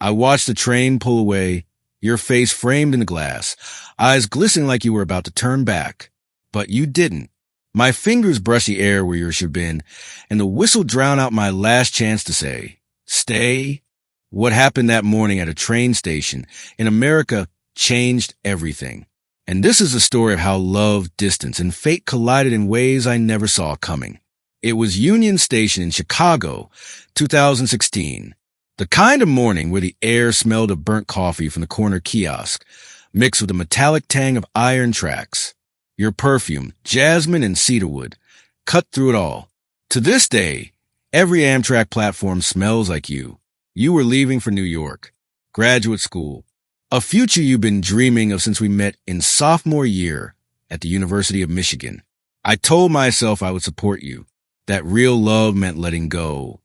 I watched the train pull away, your face framed in the glass, eyes glistening like you were about to turn back. But you didn't. My fingers brushed the air where yours should have been, and the whistle drowned out my last chance to say, stay. What happened that morning at a train station in America changed everything. And this is the story of how love, distance, and fate collided in ways I never saw coming. It was Union Station in Chicago, 2016. The kind of morning where the air smelled of burnt coffee from the corner kiosk, mixed with the metallic tang of iron tracks. Your perfume, jasmine and cedarwood, cut through it all. To this day, every Amtrak platform smells like you. You were leaving for New York, graduate school, a future you've been dreaming of since we met in sophomore year at the University of Michigan. I told myself I would support you, that real love meant letting go.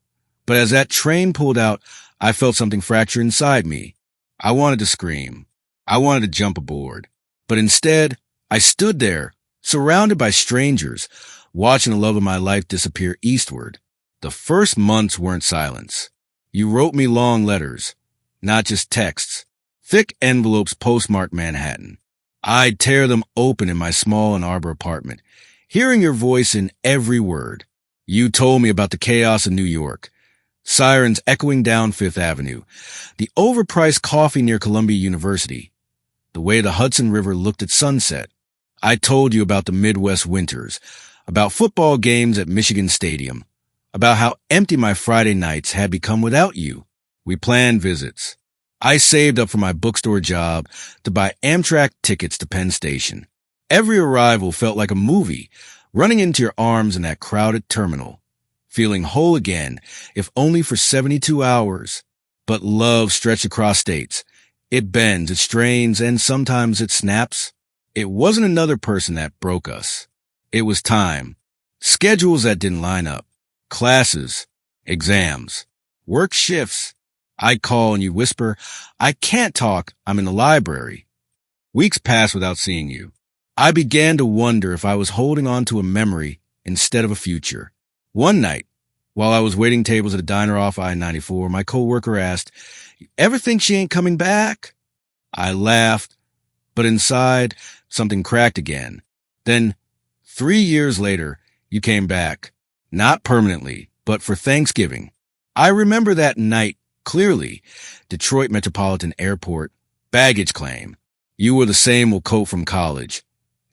But as that train pulled out, I felt something fracture inside me. I wanted to scream. I wanted to jump aboard. But instead, I stood there, surrounded by strangers, watching the love of my life disappear eastward. The first months weren't silence. You wrote me long letters, not just texts, thick envelopes postmarked Manhattan. I'd tear them open in my small Ann Arbor apartment, hearing your voice in every word. You told me about the chaos of New York, sirens echoing down Fifth Avenue, the overpriced coffee near Columbia University, the way the Hudson River looked at sunset. I told you about the Midwest winters, about football games at Michigan Stadium, about how empty my Friday nights had become without you. We planned visits. I saved up for my bookstore job to buy Amtrak tickets to Penn Station. Every arrival felt like a movie, running into your arms in that crowded terminal, feeling whole again, if only for 72 hours. But love stretched across states. It bends, it strains, and sometimes it snaps. It wasn't another person that broke us. It was time. Schedules that didn't line up. Classes, exams, work shifts. I'd call and you'd whisper, I can't talk, I'm in the library. Weeks passed without seeing you. I began to wonder if I was holding on to a memory instead of a future. One night, while I was waiting tables at a diner off I-94, my coworker asked, "You ever think she ain't coming back?" I laughed, but inside, something cracked again. Then, 3 years later, you came back. Not permanently, but for Thanksgiving. I remember that night clearly. Detroit Metropolitan Airport, baggage claim. You wore the same old coat from college.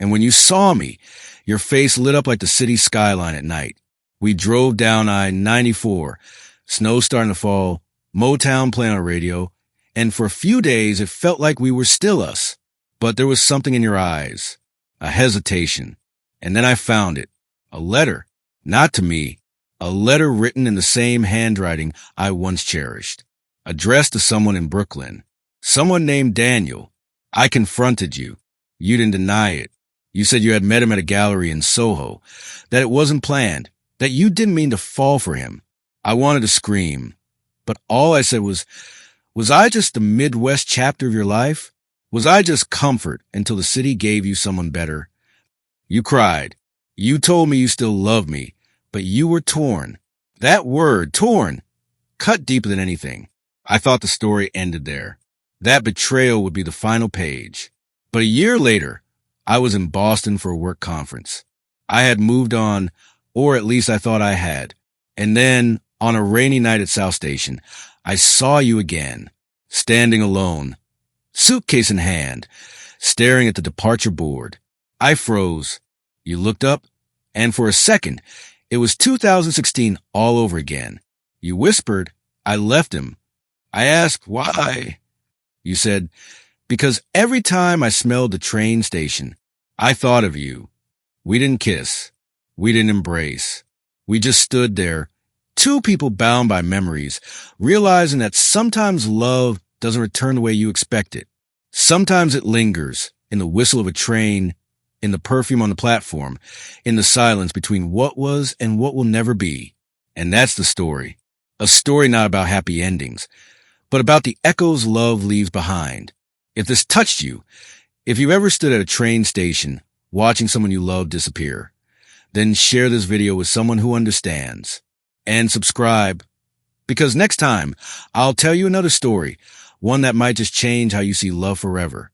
And when you saw me, your face lit up like the city skyline at night. We drove down I-94, snow starting to fall, Motown playing on the radio, and for a few days it felt like we were still us. But there was something in your eyes, a hesitation. And then I found it, a letter. Not to me, a letter written in the same handwriting I once cherished, addressed to someone in Brooklyn, someone named Daniel. I confronted you. You didn't deny it. You said you had met him at a gallery in Soho, that it wasn't planned, that you didn't mean to fall for him. I wanted to scream, but all I said was I just the Midwest chapter of your life? Was I just comfort until the city gave you someone better? You cried. You told me you still loved me, but you were torn. That word, torn, cut deeper than anything. I thought the story ended there. That betrayal would be the final page. But a year later, I was in Boston for a work conference. I had moved on, or at least I thought I had. And then, on a rainy night at South Station, I saw you again, standing alone, suitcase in hand, staring at the departure board. I froze. You looked up, and for a second, it was 2016 all over again. You whispered, I left him. I asked, why? You said, because every time I smelled the train station, I thought of you. We didn't kiss. We didn't embrace. We just stood there, two people bound by memories, realizing that sometimes love doesn't return the way you expect it. Sometimes it lingers in the whistle of a train, in the perfume on the platform, in the silence between what was and what will never be. And that's the story. A story not about happy endings, but about the echoes love leaves behind. If this touched you, if you ever stood at a train station watching someone you love disappear, then share this video with someone who understands. And subscribe Because next time, I'll tell you another story, one that might just change how you see love forever.